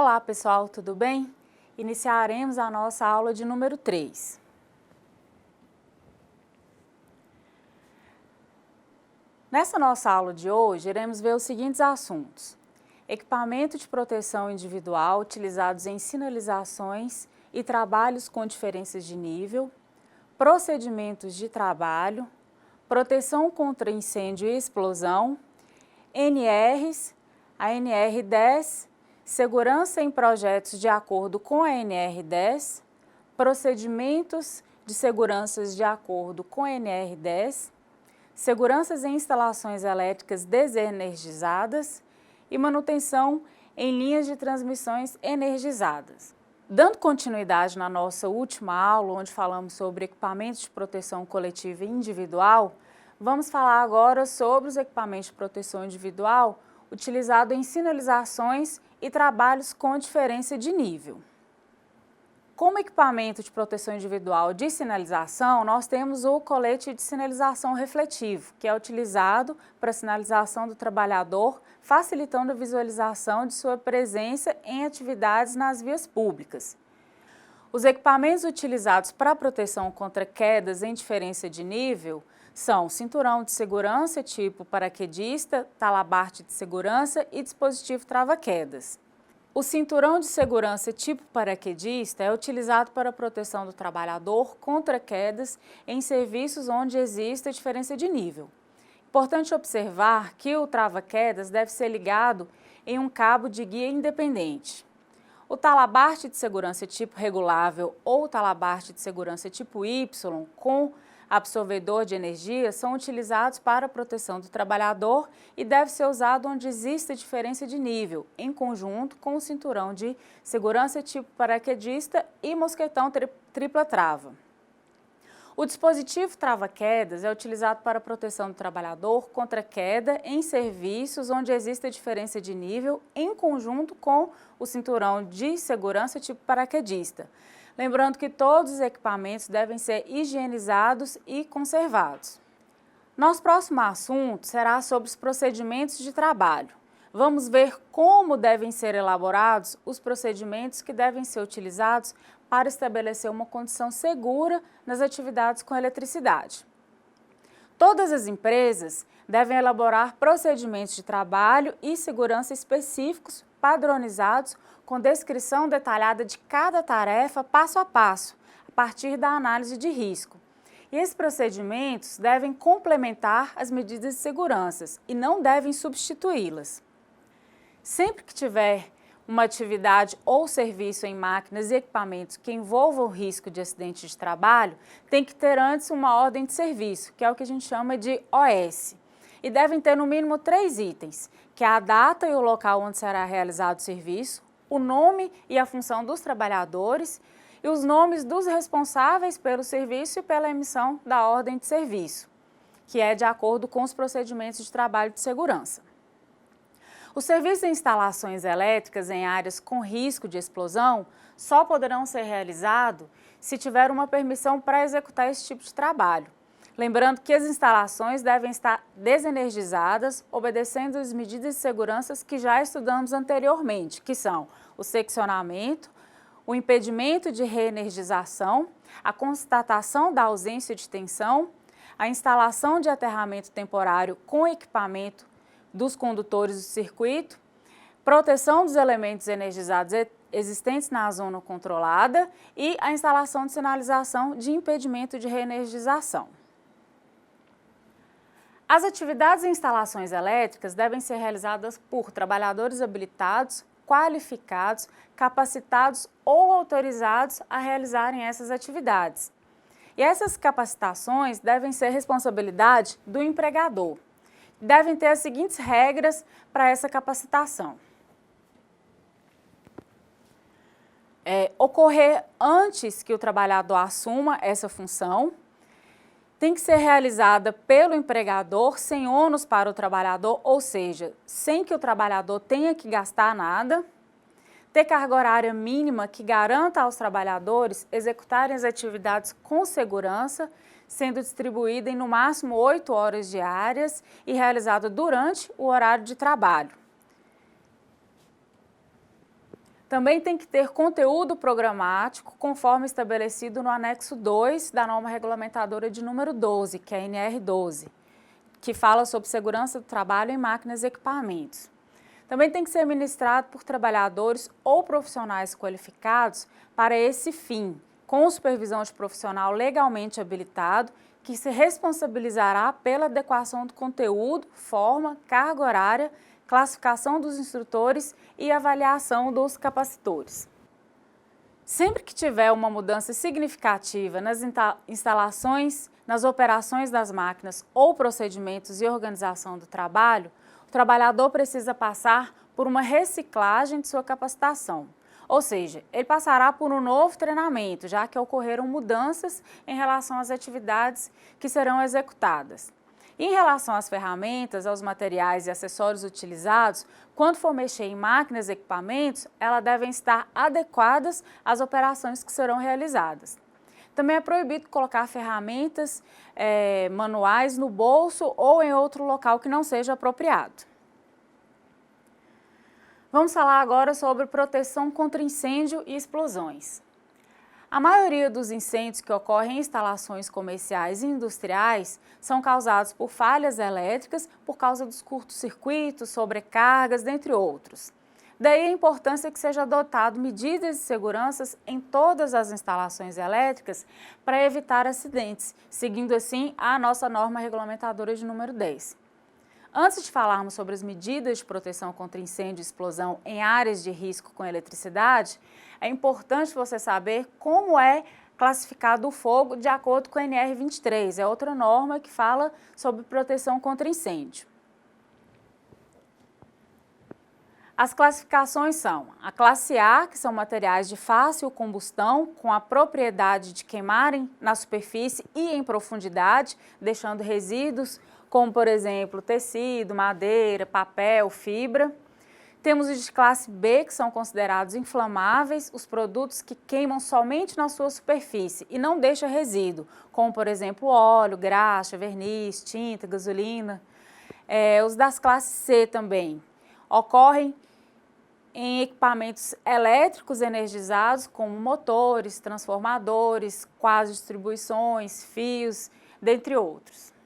Olá pessoal, tudo bem? Iniciaremos a nossa aula de número 3. Nessa nossa aula de hoje, iremos ver os seguintes assuntos: equipamento de proteção individual utilizados em sinalizações e trabalhos com diferenças de nível, procedimentos de trabalho, proteção contra incêndio e explosão, NRs, a NR10, segurança em projetos de acordo com a NR10, procedimentos de seguranças de acordo com a NR10, seguranças em instalações elétricas desenergizadas e manutenção em linhas de transmissões energizadas. Dando continuidade na nossa última aula, onde falamos sobre equipamentos de proteção coletiva e individual, vamos falar agora sobre os equipamentos de proteção individual utilizados em sinalizações e trabalhos com diferença de nível. Como equipamento de proteção individual de sinalização, nós temos o colete de sinalização refletivo, que é utilizado para a sinalização do trabalhador, facilitando a visualização de sua presença em atividades nas vias públicas. Os equipamentos utilizados para a proteção contra quedas em diferença de nível são cinturão de segurança tipo paraquedista, talabarte de segurança e dispositivo trava-quedas. O cinturão de segurança tipo paraquedista é utilizado para a proteção do trabalhador contra quedas em serviços onde existe diferença de nível. Importante observar que o trava-quedas deve ser ligado em um cabo de guia independente. O talabarte de segurança tipo regulável ou talabarte de segurança tipo Y com absorvedor de energia são utilizados para a proteção do trabalhador e deve ser usado onde existe diferença de nível, em conjunto com o cinturão de segurança tipo paraquedista e mosquetão tripla trava. O dispositivo trava-quedas é utilizado para a proteção do trabalhador contra queda em serviços onde existe diferença de nível, em conjunto com o cinturão de segurança tipo paraquedista. Lembrando que todos os equipamentos devem ser higienizados e conservados. Nosso próximo assunto será sobre os procedimentos de trabalho. Vamos ver como devem ser elaborados os procedimentos que devem ser utilizados para estabelecer uma condição segura nas atividades com eletricidade. Todas as empresas devem elaborar procedimentos de trabalho e segurança específicos, padronizados, com descrição detalhada de cada tarefa passo a passo, a partir da análise de risco. E esses procedimentos devem complementar as medidas de segurança e não devem substituí-las. Sempre que tiver uma atividade ou serviço em máquinas e equipamentos que envolvam o risco de acidente de trabalho, tem que ter antes uma ordem de serviço, que é o que a gente chama de OS. E devem ter no mínimo 3 itens, que é a data e o local onde será realizado o serviço, o nome e a função dos trabalhadores e os nomes dos responsáveis pelo serviço e pela emissão da ordem de serviço, que é de acordo com os procedimentos de trabalho de segurança. Os serviços de instalações elétricas em áreas com risco de explosão só poderão ser realizados se tiver uma permissão para executar esse tipo de trabalho. Lembrando que as instalações devem estar desenergizadas, obedecendo as medidas de segurança que já estudamos anteriormente, que são o seccionamento, o impedimento de reenergização, a constatação da ausência de tensão, a instalação de aterramento temporário com equipamento dos condutores do circuito, proteção dos elementos energizados existentes na zona controlada e a instalação de sinalização de impedimento de reenergização. As atividades em instalações elétricas devem ser realizadas por trabalhadores habilitados, qualificados, capacitados ou autorizados a realizarem essas atividades. E essas capacitações devem ser responsabilidade do empregador. Devem ter as seguintes regras para essa capacitação. Ocorrer antes que o trabalhador assuma essa função, tem que ser realizada pelo empregador sem ônus para o trabalhador, ou seja, sem que o trabalhador tenha que gastar nada, ter carga horária mínima que garanta aos trabalhadores executarem as atividades com segurança, sendo distribuída em no máximo 8 horas diárias e realizada durante o horário de trabalho. Também tem que ter conteúdo programático, conforme estabelecido no anexo 2 da norma regulamentadora de número 12, que é a NR12, que fala sobre segurança do trabalho em máquinas e equipamentos. Também tem que ser ministrado por trabalhadores ou profissionais qualificados para esse fim, com supervisão de profissional legalmente habilitado, que se responsabilizará pela adequação do conteúdo, forma, carga horária, classificação dos instrutores e avaliação dos capacitores. Sempre que tiver uma mudança significativa nas instalações, nas operações das máquinas ou procedimentos e organização do trabalho, o trabalhador precisa passar por uma reciclagem de sua capacitação. Ou seja, ele passará por um novo treinamento, já que ocorreram mudanças em relação às atividades que serão executadas. Em relação às ferramentas, aos materiais e acessórios utilizados, quando for mexer em máquinas e equipamentos, elas devem estar adequadas às operações que serão realizadas. Também é proibido colocar ferramentas manuais no bolso ou em outro local que não seja apropriado. Vamos falar agora sobre proteção contra incêndio e explosões. A maioria dos incêndios que ocorrem em instalações comerciais e industriais são causados por falhas elétricas por causa dos curtos-circuitos, sobrecargas, dentre outros. Daí a importância que seja adotado medidas de segurança em todas as instalações elétricas para evitar acidentes, seguindo assim a nossa norma regulamentadora de número 10. Antes de falarmos sobre as medidas de proteção contra incêndio e explosão em áreas de risco com eletricidade, é importante você saber como é classificado o fogo de acordo com a NR23, é outra norma que fala sobre proteção contra incêndio. As classificações são a classe A, que são materiais de fácil combustão, com a propriedade de queimarem na superfície e em profundidade, deixando resíduos, como por exemplo tecido, madeira, papel, fibra. Temos os de classe B, que são considerados inflamáveis, os produtos que queimam somente na sua superfície e não deixam resíduo, como por exemplo óleo, graxa, verniz, tinta, gasolina. Os das classes C também ocorrem em equipamentos elétricos energizados, como motores, transformadores, quadros de distribuições, fios, dentre outros.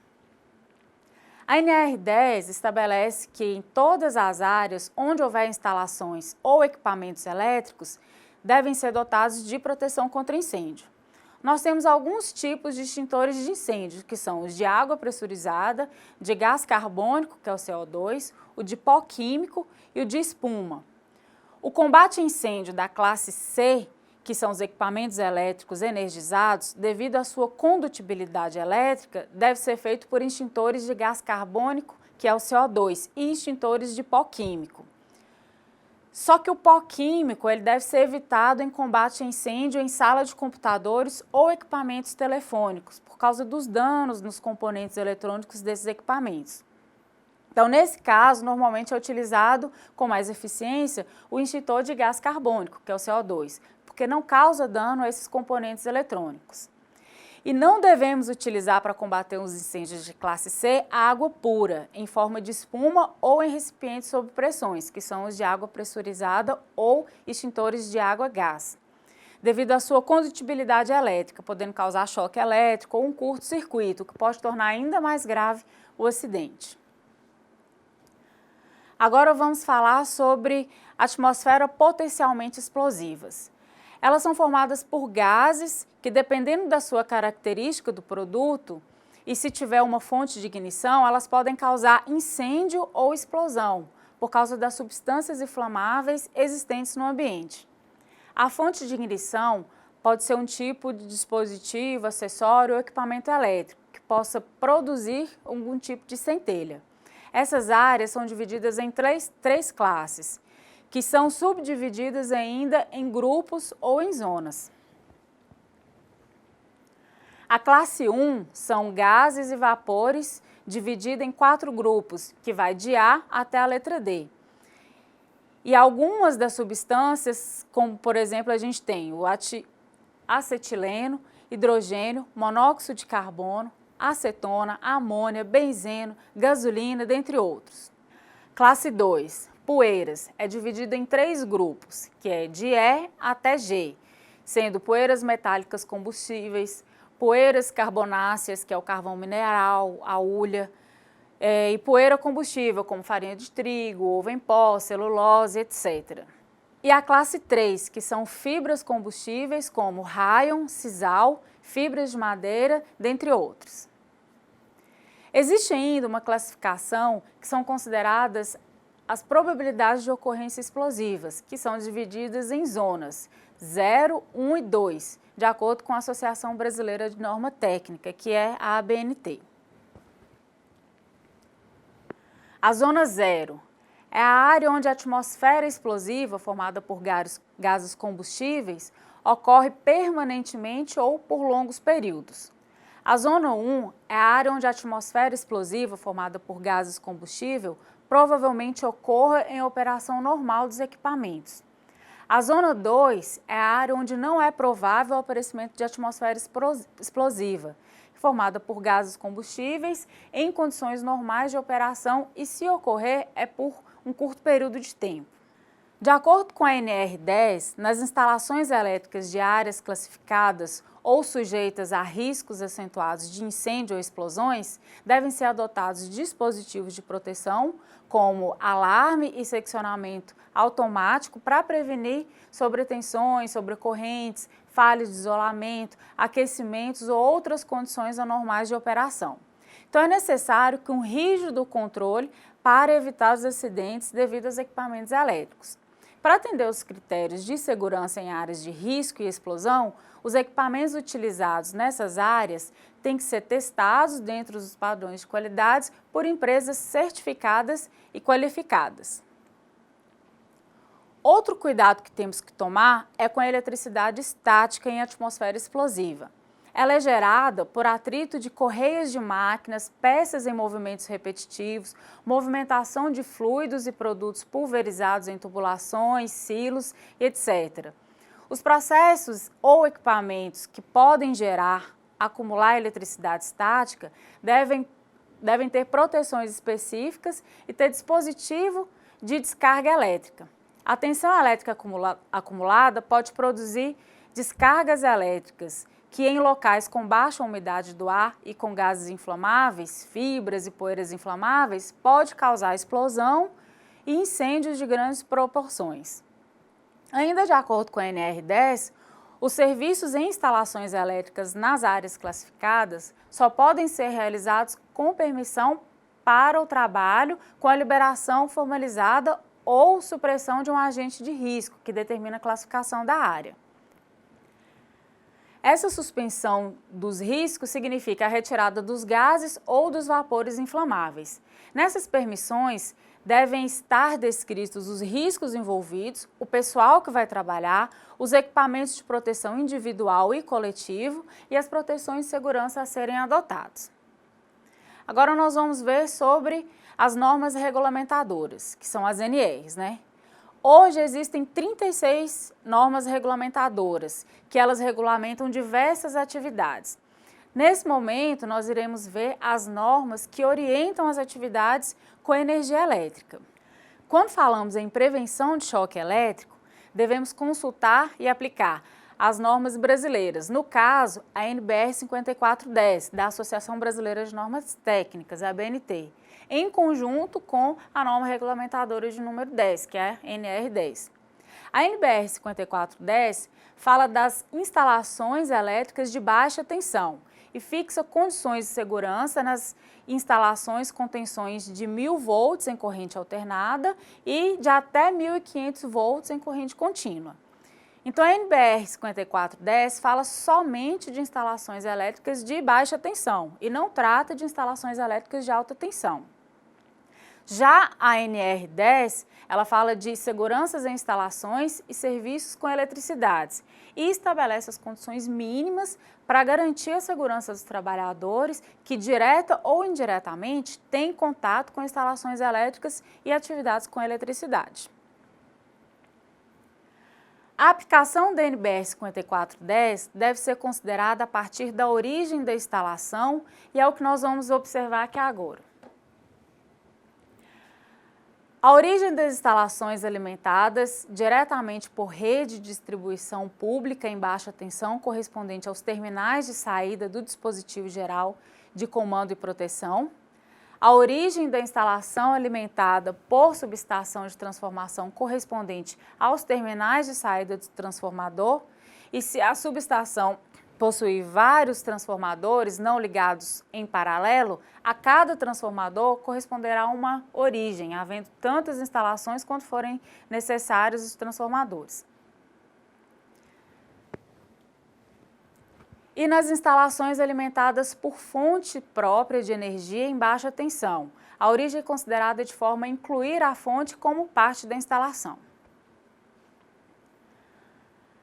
A NR10 estabelece que em todas as áreas onde houver instalações ou equipamentos elétricos, devem ser dotados de proteção contra incêndio. Nós temos alguns tipos de extintores de incêndio, que são os de água pressurizada, de gás carbônico, que é o CO2, o de pó químico e o de espuma. O combate a incêndio da classe C, que são os equipamentos elétricos energizados, devido à sua condutibilidade elétrica, deve ser feito por extintores de gás carbônico, que é o CO2, e extintores de pó químico. Só que o pó químico ele deve ser evitado em combate a incêndio em sala de computadores ou equipamentos telefônicos, por causa dos danos nos componentes eletrônicos desses equipamentos. Então, nesse caso, normalmente é utilizado com mais eficiência o extintor de gás carbônico, que é o CO2, porque não causa dano a esses componentes eletrônicos. E não devemos utilizar para combater os incêndios de classe C a água pura, em forma de espuma ou em recipientes sob pressões, que são os de água pressurizada ou extintores de água-gás, devido à sua condutibilidade elétrica, podendo causar choque elétrico ou um curto-circuito, que pode tornar ainda mais grave o acidente. Agora vamos falar sobre atmosfera potencialmente explosivas. Elas são formadas por gases que, dependendo da sua característica do produto, e se tiver uma fonte de ignição, elas podem causar incêndio ou explosão, por causa das substâncias inflamáveis existentes no ambiente. A fonte de ignição pode ser um tipo de dispositivo, acessório ou equipamento elétrico, que possa produzir algum tipo de centelha. Essas áreas são divididas em três classes, que são subdivididas ainda em grupos ou em zonas. A classe 1 são gases e vapores, dividida em 4 grupos, que vai de A até a letra D. E algumas das substâncias, como por exemplo a gente tem o acetileno, hidrogênio, monóxido de carbono, acetona, amônia, benzeno, gasolina, dentre outros. Classe 2, Poeiras é dividido em 3 grupos, que é de E até G, sendo poeiras metálicas combustíveis, poeiras carbonáceas, que é o carvão mineral, a hulha, e poeira combustível, como farinha de trigo, ovo em pó, celulose, etc. E a classe 3, que são fibras combustíveis, como rayon, sisal, fibras de madeira, dentre outros. Existe ainda uma classificação que são consideradas as probabilidades de ocorrência explosivas, que são divididas em zonas 0, 1 e 2, de acordo com a Associação Brasileira de Norma Técnica, que é a ABNT. A zona 0 é a área onde a atmosfera explosiva, formada por gases combustíveis, ocorre permanentemente ou por longos períodos. A zona 1 é a área onde a atmosfera explosiva, formada por gases combustível, provavelmente ocorra em operação normal dos equipamentos. A zona 2 é a área onde não é provável o aparecimento de atmosfera explosiva, formada por gases combustíveis em condições normais de operação e, se ocorrer, é por um curto período de tempo. De acordo com a NR10, nas instalações elétricas de áreas classificadas ou sujeitas a riscos acentuados de incêndio ou explosões, devem ser adotados dispositivos de proteção, como alarme e seccionamento automático para prevenir sobretensões, sobrecorrentes, falhas de isolamento, aquecimentos ou outras condições anormais de operação. Então é necessário que um rígido controle para evitar os acidentes devido aos equipamentos elétricos. Para atender os critérios de segurança em áreas de risco e explosão, os equipamentos utilizados nessas áreas têm que ser testados dentro dos padrões de qualidade por empresas certificadas e qualificadas. Outro cuidado que temos que tomar é com a eletricidade estática em atmosfera explosiva. Ela é gerada por atrito de correias de máquinas, peças em movimentos repetitivos, movimentação de fluidos e produtos pulverizados em tubulações, silos, etc. Os processos ou equipamentos que podem acumular eletricidade estática devem ter proteções específicas e ter dispositivo de descarga elétrica. A tensão elétrica acumulada pode produzir descargas elétricas que em locais com baixa umidade do ar e com gases inflamáveis, fibras e poeiras inflamáveis, pode causar explosão e incêndios de grandes proporções. Ainda de acordo com a NR10, os serviços em instalações elétricas nas áreas classificadas só podem ser realizados com permissão para o trabalho com a liberação formalizada ou supressão de um agente de risco, que determina a classificação da área. Essa suspensão dos riscos significa a retirada dos gases ou dos vapores inflamáveis. Nessas permissões, devem estar descritos os riscos envolvidos, o pessoal que vai trabalhar, os equipamentos de proteção individual e coletivo e as proteções de segurança a serem adotados. Agora nós vamos ver sobre as normas regulamentadoras, que são as NRs, Hoje existem 36 normas regulamentadoras, que elas regulamentam diversas atividades. Nesse momento, nós iremos ver as normas que orientam as atividades com energia elétrica. Quando falamos em prevenção de choque elétrico, devemos consultar e aplicar as normas brasileiras, no caso, a NBR 5410, da Associação Brasileira de Normas Técnicas, a ABNT, em conjunto com a norma regulamentadora de número 10, que é a NR10. A NBR 5410 fala das instalações elétricas de baixa tensão e fixa condições de segurança nas instalações com tensões de 1000 volts em corrente alternada e de até 1500 volts em corrente contínua. Então, a NBR 5410 fala somente de instalações elétricas de baixa tensão e não trata de instalações elétricas de alta tensão. Já a NR10, ela fala de seguranças em instalações e serviços com eletricidades e estabelece as condições mínimas para garantir a segurança dos trabalhadores que, direta ou indiretamente, têm contato com instalações elétricas e atividades com eletricidade. A aplicação da NBR 5410 deve ser considerada a partir da origem da instalação e é o que nós vamos observar aqui agora. A origem das instalações alimentadas diretamente por rede de distribuição pública em baixa tensão correspondente aos terminais de saída do dispositivo geral de comando e proteção. A origem da instalação alimentada por subestação de transformação correspondente aos terminais de saída do transformador. E se a subestação possuir vários transformadores não ligados em paralelo, a cada transformador corresponderá uma origem, havendo tantas instalações quanto forem necessários os transformadores. E nas instalações alimentadas por fonte própria de energia em baixa tensão, a origem é considerada de forma a incluir a fonte como parte da instalação.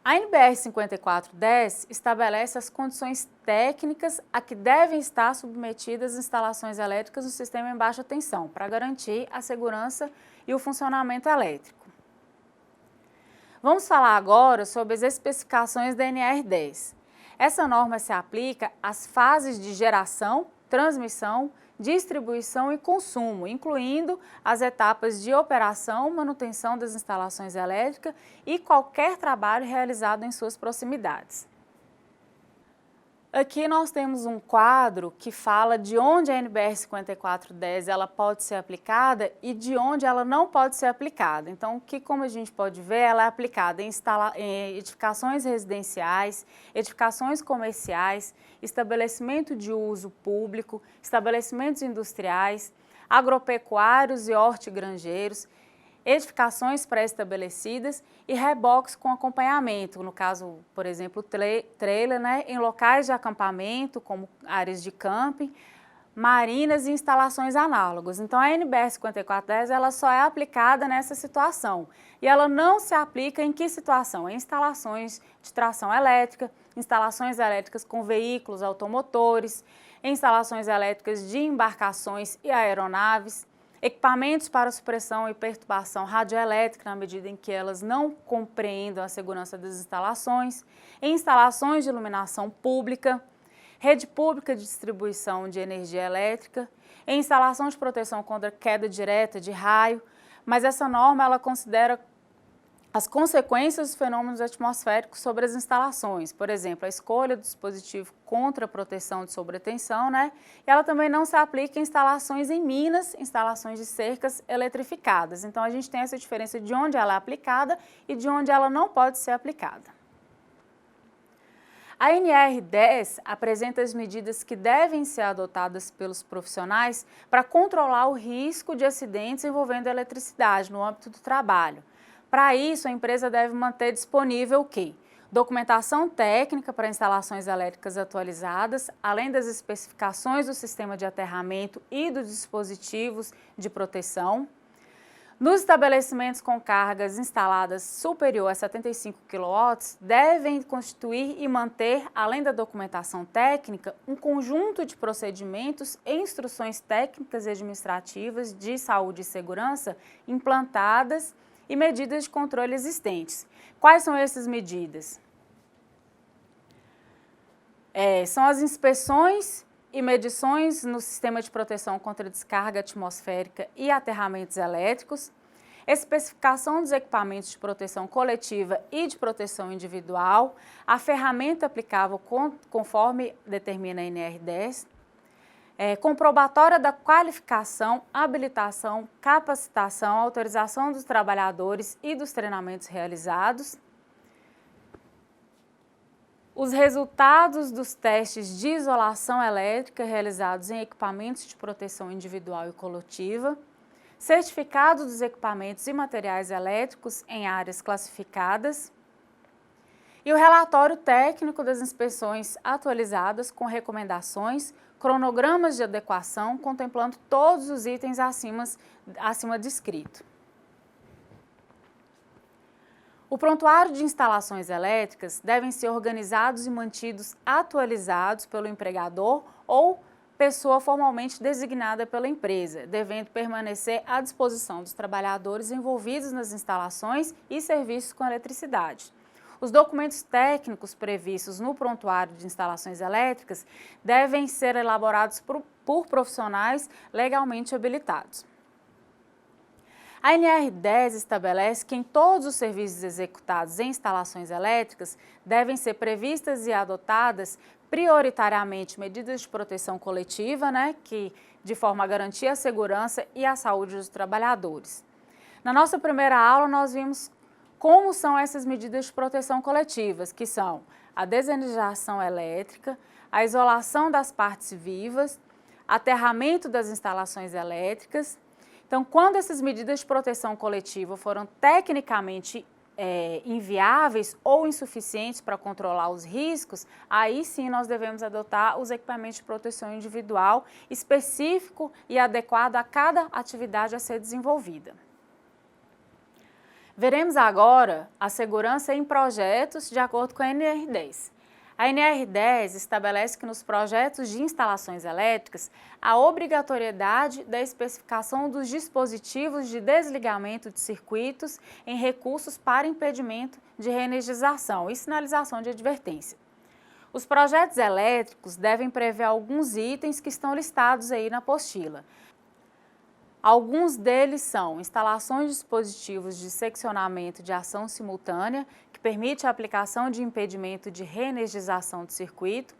A NBR 5410 estabelece as condições técnicas a que devem estar submetidas as instalações elétricas no sistema em baixa tensão, para garantir a segurança e o funcionamento elétrico. Vamos falar agora sobre as especificações da NR10. Essa norma se aplica às fases de geração, transmissão, distribuição e consumo, incluindo as etapas de operação, manutenção das instalações elétricas e qualquer trabalho realizado em suas proximidades. Aqui nós temos um quadro que fala de onde a NBR 5410 ela pode ser aplicada e de onde ela não pode ser aplicada. Então, como a gente pode ver, ela é aplicada em edificações residenciais, edificações comerciais, estabelecimento de uso público, estabelecimentos industriais, agropecuários e hortigranjeiros, edificações pré-estabelecidas e reboques com acompanhamento, no caso, por exemplo, trailer, em locais de acampamento, como áreas de camping, marinas e instalações análogas. Então, a NBR 5410 ela só é aplicada nessa situação. E ela não se aplica em que situação? Em instalações de tração elétrica, instalações elétricas com veículos automotores, instalações elétricas de embarcações e aeronaves, equipamentos para supressão e perturbação radioelétrica, na medida em que elas não compreendam a segurança das instalações, instalações de iluminação pública, rede pública de distribuição de energia elétrica, instalação de proteção contra queda direta de raio, mas essa norma ela considera as consequências dos fenômenos atmosféricos sobre as instalações, por exemplo, a escolha do dispositivo contra a proteção de sobretensão, e ela também não se aplica em instalações em minas, instalações de cercas eletrificadas. Então, a gente tem essa diferença de onde ela é aplicada e de onde ela não pode ser aplicada. A NR10 apresenta as medidas que devem ser adotadas pelos profissionais para controlar o risco de acidentes envolvendo a eletricidade no âmbito do trabalho. Para isso, a empresa deve manter disponível o quê? Documentação técnica para instalações elétricas atualizadas, além das especificações do sistema de aterramento e dos dispositivos de proteção. Nos estabelecimentos com cargas instaladas superior a 75 kW, devem constituir e manter, além da documentação técnica, um conjunto de procedimentos e instruções técnicas e administrativas de saúde e segurança implantadas e medidas de controle existentes. Quais são essas medidas? São as inspeções e medições no sistema de proteção contra descarga atmosférica e aterramentos elétricos, especificação dos equipamentos de proteção coletiva e de proteção individual, a ferramenta aplicável conforme determina a NR10, comprobatória da qualificação, habilitação, capacitação, autorização dos trabalhadores e dos treinamentos realizados, os resultados dos testes de isolação elétrica realizados em equipamentos de proteção individual e coletiva, certificado dos equipamentos e materiais elétricos em áreas classificadas, e o relatório técnico das inspeções atualizadas com recomendações, cronogramas de adequação, contemplando todos os itens acima descrito. O prontuário de instalações elétricas devem ser organizados e mantidos atualizados pelo empregador ou pessoa formalmente designada pela empresa, devendo permanecer à disposição dos trabalhadores envolvidos nas instalações e serviços com eletricidade. Os documentos técnicos previstos no prontuário de instalações elétricas devem ser elaborados por profissionais legalmente habilitados. A NR10 estabelece que em todos os serviços executados em instalações elétricas devem ser previstas e adotadas prioritariamente medidas de proteção coletiva, que de forma a garantir a segurança e a saúde dos trabalhadores. Na nossa primeira aula nós vimos como são essas medidas de proteção coletivas, que são a desenergização elétrica, a isolação das partes vivas, aterramento das instalações elétricas. Então, quando essas medidas de proteção coletiva foram tecnicamente inviáveis ou insuficientes para controlar os riscos, aí sim nós devemos adotar os equipamentos de proteção individual específico e adequado a cada atividade a ser desenvolvida. Veremos agora a segurança em projetos de acordo com a NR10. A NR10 estabelece que nos projetos de instalações elétricas a obrigatoriedade da especificação dos dispositivos de desligamento de circuitos em recursos para impedimento de reenergização e sinalização de advertência. Os projetos elétricos devem prever alguns itens que estão listados aí na apostila. Alguns deles são instalações de dispositivos de seccionamento de ação simultânea, que permite a aplicação de impedimento de reenergização do circuito,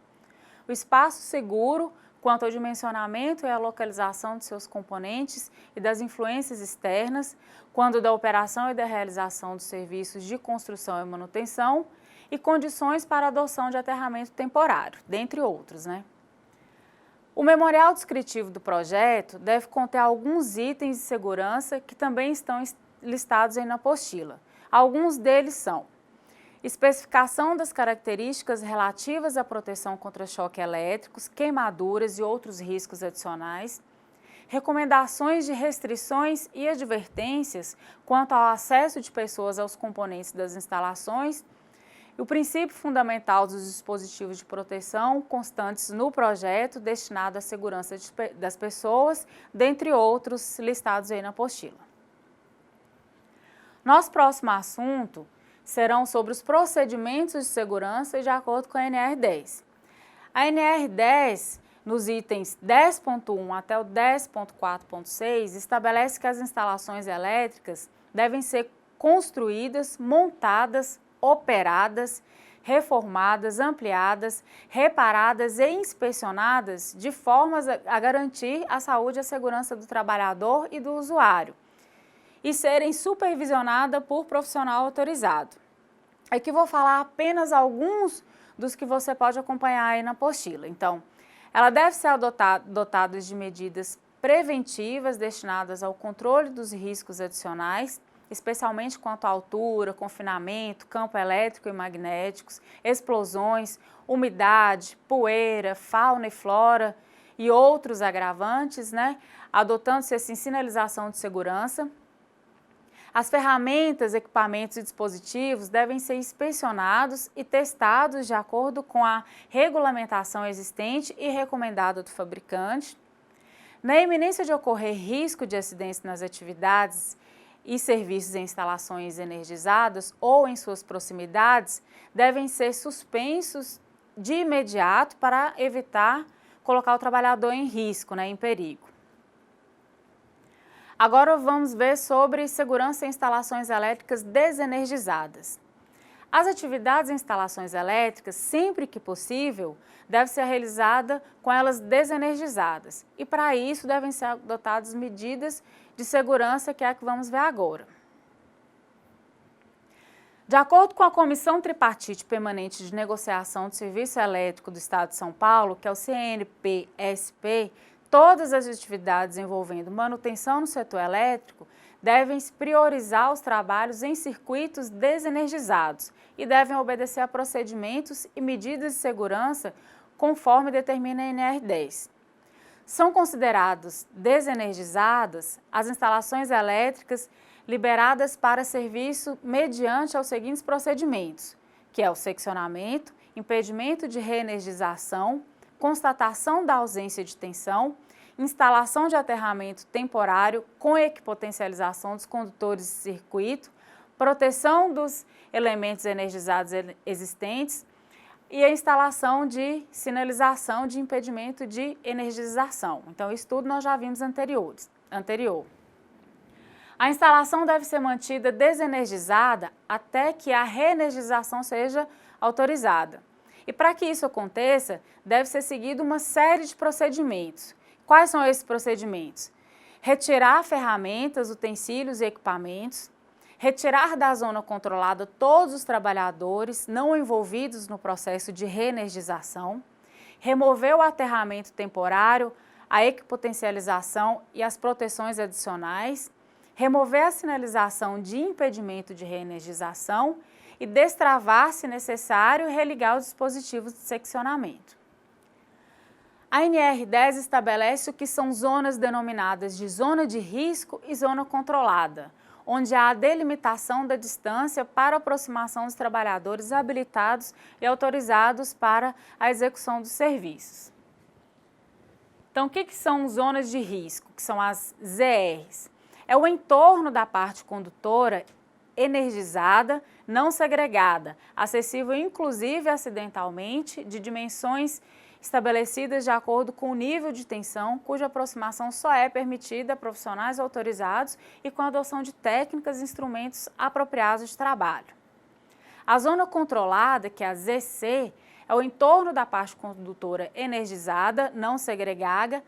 o espaço seguro quanto ao dimensionamento e à localização de seus componentes e das influências externas, quando da operação e da realização dos serviços de construção e manutenção, e condições para a adoção de aterramento temporário, dentre outros, O memorial descritivo do projeto deve conter alguns itens de segurança que também estão listados aí na apostila. Alguns deles são especificação das características relativas à proteção contra choques elétricos, queimaduras e outros riscos adicionais, recomendações de restrições e advertências quanto ao acesso de pessoas aos componentes das instalações, o princípio fundamental dos dispositivos de proteção constantes no projeto destinado à segurança das pessoas, dentre outros listados aí na apostila. Nosso próximo assunto serão sobre os procedimentos de segurança de acordo com a NR10. A NR10, nos itens 10.1 até o 10.4.6, estabelece que as instalações elétricas devem ser construídas, montadas, operadas, reformadas, ampliadas, reparadas e inspecionadas de formas a garantir a saúde e a segurança do trabalhador e do usuário e serem supervisionadas por profissional autorizado. Aqui vou falar apenas alguns dos que você pode acompanhar aí na apostila. Então, ela deve ser dotada de medidas preventivas destinadas ao controle dos riscos adicionais, especialmente quanto à altura, confinamento, campo elétrico e magnéticos, explosões, umidade, poeira, fauna e flora e outros agravantes, adotando-se assim sinalização de segurança. As ferramentas, equipamentos e dispositivos devem ser inspecionados e testados de acordo com a regulamentação existente e recomendada do fabricante. Na iminência de ocorrer risco de acidentes nas atividades e serviços em instalações energizadas ou em suas proximidades, devem ser suspensos de imediato para evitar colocar o trabalhador em risco, em perigo. Agora vamos ver sobre segurança em instalações elétricas desenergizadas. As atividades em instalações elétricas, sempre que possível, devem ser realizadas com elas desenergizadas e para isso devem ser adotadas medidas de segurança que é a que vamos ver agora. De acordo com a Comissão Tripartite Permanente de Negociação do Serviço Elétrico do Estado de São Paulo, que é o CNPSP, todas as atividades envolvendo manutenção no setor elétrico devem priorizar os trabalhos em circuitos desenergizados e devem obedecer a procedimentos e medidas de segurança conforme determina a NR10. São consideradas desenergizadas as instalações elétricas liberadas para serviço mediante aos seguintes procedimentos, que é o seccionamento, impedimento de reenergização, constatação da ausência de tensão, instalação de aterramento temporário com equipotencialização dos condutores de circuito, proteção dos elementos energizados existentes e a instalação de sinalização de impedimento de energização. Então, isso tudo nós já vimos anterior. A instalação deve ser mantida desenergizada até que a reenergização seja autorizada. E para que isso aconteça, deve ser seguida uma série de procedimentos. Quais são esses procedimentos? Retirar ferramentas, utensílios e equipamentos, retirar da zona controlada todos os trabalhadores não envolvidos no processo de reenergização, remover o aterramento temporário, a equipotencialização e as proteções adicionais, remover a sinalização de impedimento de reenergização e destravar, se necessário, e religar os dispositivos de seccionamento. A NR10 estabelece o que são zonas denominadas de zona de risco e zona controlada, onde há a delimitação da distância para aproximação dos trabalhadores habilitados e autorizados para a execução dos serviços. Então, o que são zonas de risco? Que são as ZRs. É o entorno da parte condutora energizada, não segregada, acessível inclusive acidentalmente, de dimensões estabelecidas de acordo com o nível de tensão, cuja aproximação só é permitida a profissionais autorizados e com a adoção de técnicas e instrumentos apropriados de trabalho. A zona controlada, que é a ZC, é o entorno da parte condutora energizada, não segregada,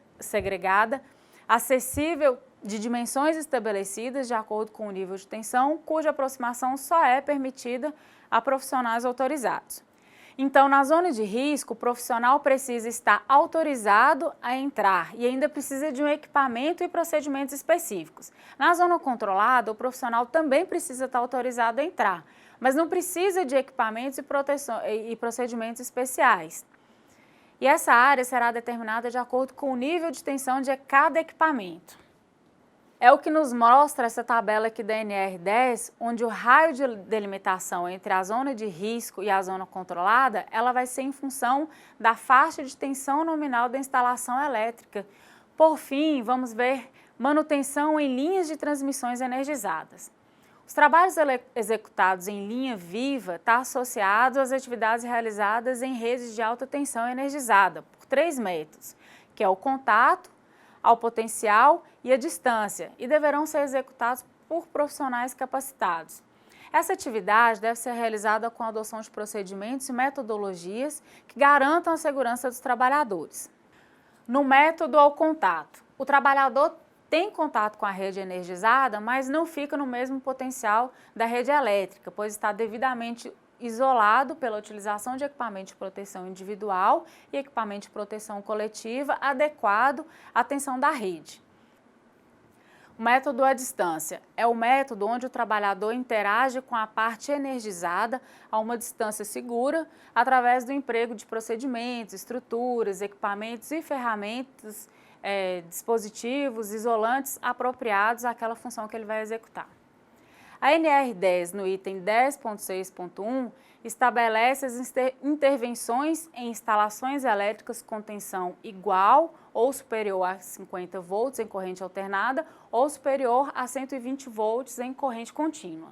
acessível de dimensões estabelecidas de acordo com o nível de tensão, cuja aproximação só é permitida a profissionais autorizados. Então, na zona de risco, o profissional precisa estar autorizado a entrar e ainda precisa de um equipamento e procedimentos específicos. Na zona controlada, o profissional também precisa estar autorizado a entrar, mas não precisa de equipamentos e procedimentos especiais. E essa área será determinada de acordo com o nível de tensão de cada equipamento. É o que nos mostra essa tabela aqui da NR10, onde o raio de delimitação entre a zona de risco e a zona controlada, ela vai ser em função da faixa de tensão nominal da instalação elétrica. Por fim, vamos ver manutenção em linhas de transmissões energizadas. Os trabalhos executados em linha viva estão associados às atividades realizadas em redes de alta tensão energizada, por 3 métodos, que é o contato, ao potencial e à distância, e deverão ser executados por profissionais capacitados. Essa atividade deve ser realizada com a adoção de procedimentos e metodologias que garantam a segurança dos trabalhadores. No método ao contato, o trabalhador tem contato com a rede energizada, mas não fica no mesmo potencial da rede elétrica, pois está devidamente isolado pela utilização de equipamento de proteção individual e equipamento de proteção coletiva adequado à tensão da rede. O método à distância é o método onde o trabalhador interage com a parte energizada a uma distância segura através do emprego de procedimentos, estruturas, equipamentos e ferramentas, dispositivos, isolantes apropriados àquela função que ele vai executar. A NR10, no item 10.6.1, estabelece as intervenções em instalações elétricas com tensão igual ou superior a 50 volts em corrente alternada ou superior a 120 volts em corrente contínua.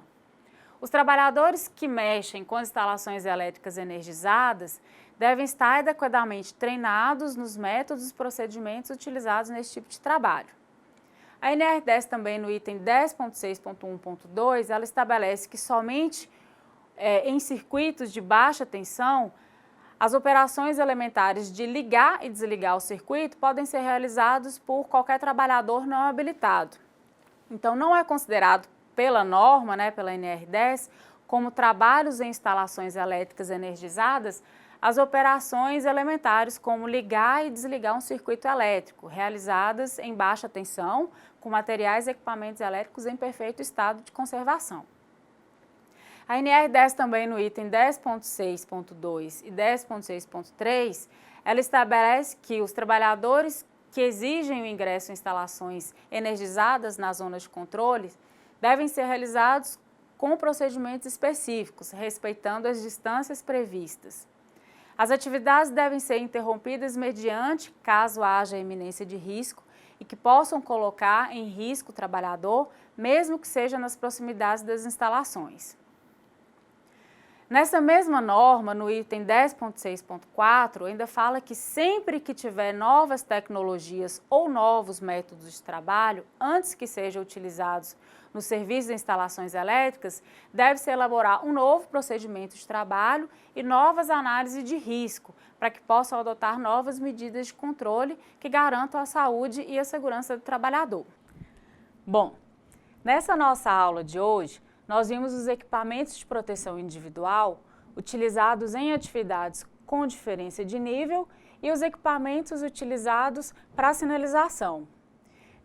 Os trabalhadores que mexem com as instalações elétricas energizadas devem estar adequadamente treinados nos métodos e procedimentos utilizados nesse tipo de trabalho. A NR10 também no item 10.6.1.2, ela estabelece que somente em circuitos de baixa tensão, as operações elementares de ligar e desligar o circuito podem ser realizadas por qualquer trabalhador não habilitado. Então, não é considerado pela norma, pela NR10, como trabalhos em instalações elétricas energizadas, as operações elementares como ligar e desligar um circuito elétrico, realizadas em baixa tensão, com materiais e equipamentos elétricos em perfeito estado de conservação. A NR10 também no item 10.6.2 e 10.6.3, ela estabelece que os trabalhadores que exigem o ingresso em instalações energizadas nas zonas de controle devem ser realizados com procedimentos específicos, respeitando as distâncias previstas. As atividades devem ser interrompidas mediante, caso haja iminência de risco, e que possam colocar em risco o trabalhador, mesmo que seja nas proximidades das instalações. Nessa mesma norma, no item 10.6.4, ainda fala que sempre que tiver novas tecnologias ou novos métodos de trabalho, antes que sejam utilizados no serviço de instalações elétricas, deve-se elaborar um novo procedimento de trabalho e novas análises de risco, para que possam adotar novas medidas de controle que garantam a saúde e a segurança do trabalhador. Bom, nessa nossa aula de hoje, nós vimos os equipamentos de proteção individual utilizados em atividades com diferença de nível e os equipamentos utilizados para sinalização.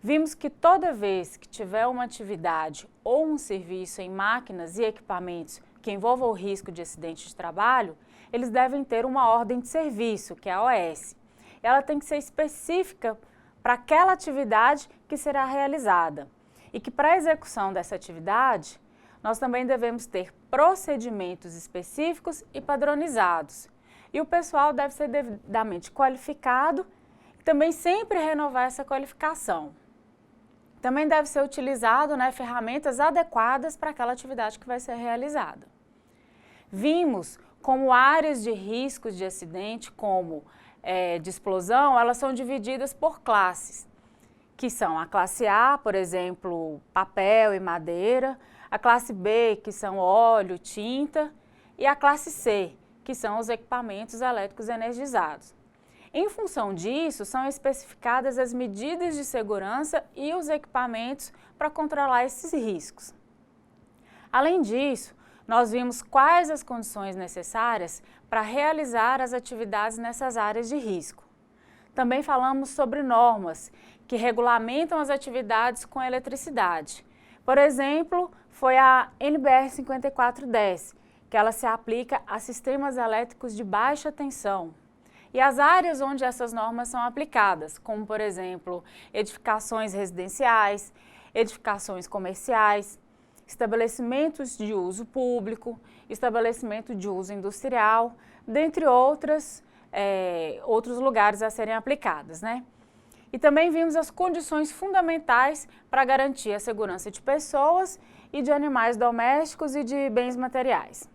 Vimos que toda vez que tiver uma atividade ou um serviço em máquinas e equipamentos que envolvam o risco de acidente de trabalho, eles devem ter uma ordem de serviço, que é a OS. Ela tem que ser específica para aquela atividade que será realizada e que para a execução dessa atividade, nós também devemos ter procedimentos específicos e padronizados. E o pessoal deve ser devidamente qualificado e também sempre renovar essa qualificação. Também deve ser utilizado ferramentas adequadas para aquela atividade que vai ser realizada. Vimos como áreas de riscos de acidente, como de explosão, elas são divididas por classes, que são a classe A, por exemplo, papel e madeira, a classe B, que são óleo, tinta, e a classe C, que são os equipamentos elétricos energizados. Em função disso, são especificadas as medidas de segurança e os equipamentos para controlar esses riscos. Além disso, nós vimos quais as condições necessárias para realizar as atividades nessas áreas de risco. Também falamos sobre normas que regulamentam as atividades com eletricidade. Por exemplo, foi a NBR 5410, que ela se aplica a sistemas elétricos de baixa tensão. E as áreas onde essas normas são aplicadas, como por exemplo, edificações residenciais, edificações comerciais, estabelecimentos de uso público, estabelecimento de uso industrial, dentre outros lugares a serem aplicadas, E também vimos as condições fundamentais para garantir a segurança de pessoas e de animais domésticos e de bens materiais.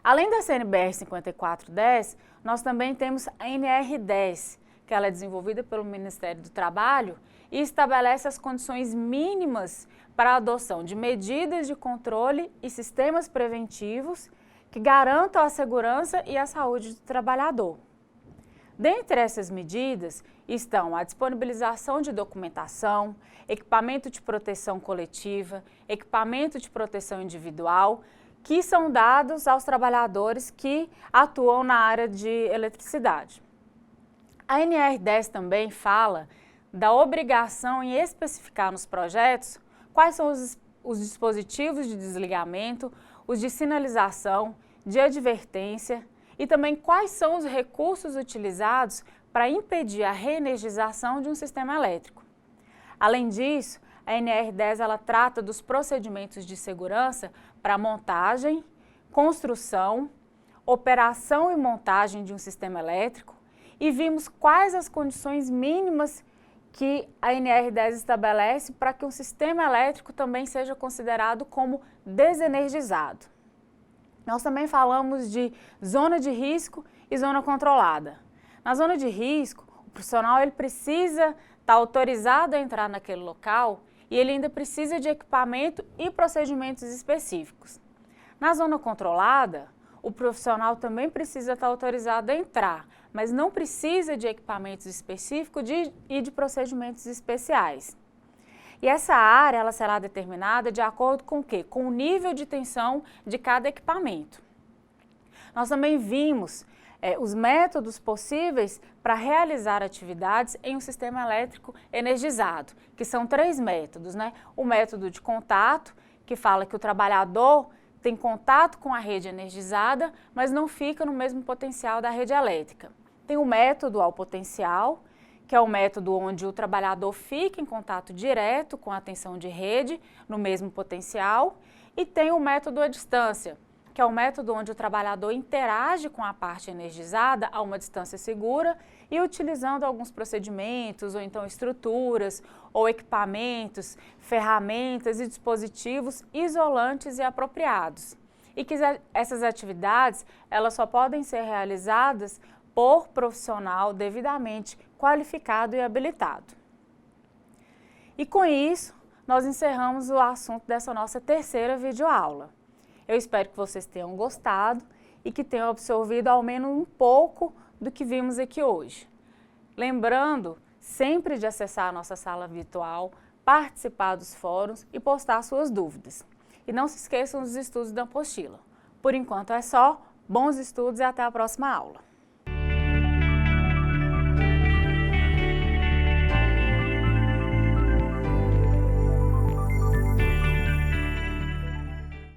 Além da CNBR 5410, nós também temos a NR10, que ela é desenvolvida pelo Ministério do Trabalho e estabelece as condições mínimas para a adoção de medidas de controle e sistemas preventivos que garantam a segurança e a saúde do trabalhador. Dentre essas medidas estão a disponibilização de documentação, equipamento de proteção coletiva, equipamento de proteção individual, que são dados aos trabalhadores que atuam na área de eletricidade. A NR10 também fala da obrigação em especificar nos projetos quais são os dispositivos de desligamento, os de sinalização, de advertência e também quais são os recursos utilizados para impedir a reenergização de um sistema elétrico. Além disso, a NR10 ela trata dos procedimentos de segurança para montagem, construção, operação e montagem de um sistema elétrico e vimos quais as condições mínimas que a NR10 estabelece para que um sistema elétrico também seja considerado como desenergizado. Nós também falamos de zona de risco e zona controlada. Na zona de risco, o profissional ele precisa estar autorizado a entrar naquele local e ele ainda precisa de equipamento e procedimentos específicos. Na zona controlada, o profissional também precisa estar autorizado a entrar, mas não precisa de equipamentos específicos e de procedimentos especiais. E essa área ela será determinada de acordo com o quê? Com o nível de tensão de cada equipamento. Nós também vimos os métodos possíveis para realizar atividades em um sistema elétrico energizado, que são 3 métodos, O método de contato, que fala que o trabalhador tem contato com a rede energizada, mas não fica no mesmo potencial da rede elétrica. Tem o método ao potencial, que é o método onde o trabalhador fica em contato direto com a tensão de rede, no mesmo potencial, e tem o método à distância, que é o método onde o trabalhador interage com a parte energizada a uma distância segura e utilizando alguns procedimentos, ou então estruturas, ou equipamentos, ferramentas e dispositivos isolantes e apropriados. e que essas atividades elas só podem ser realizadas por profissional devidamente qualificado e habilitado. E com isso, nós encerramos o assunto dessa nossa terceira videoaula. Eu espero que vocês tenham gostado e que tenham absorvido ao menos um pouco do que vimos aqui hoje. Lembrando sempre de acessar a nossa sala virtual, participar dos fóruns e postar suas dúvidas. E não se esqueçam dos estudos da apostila. Por enquanto é só, bons estudos e até a próxima aula.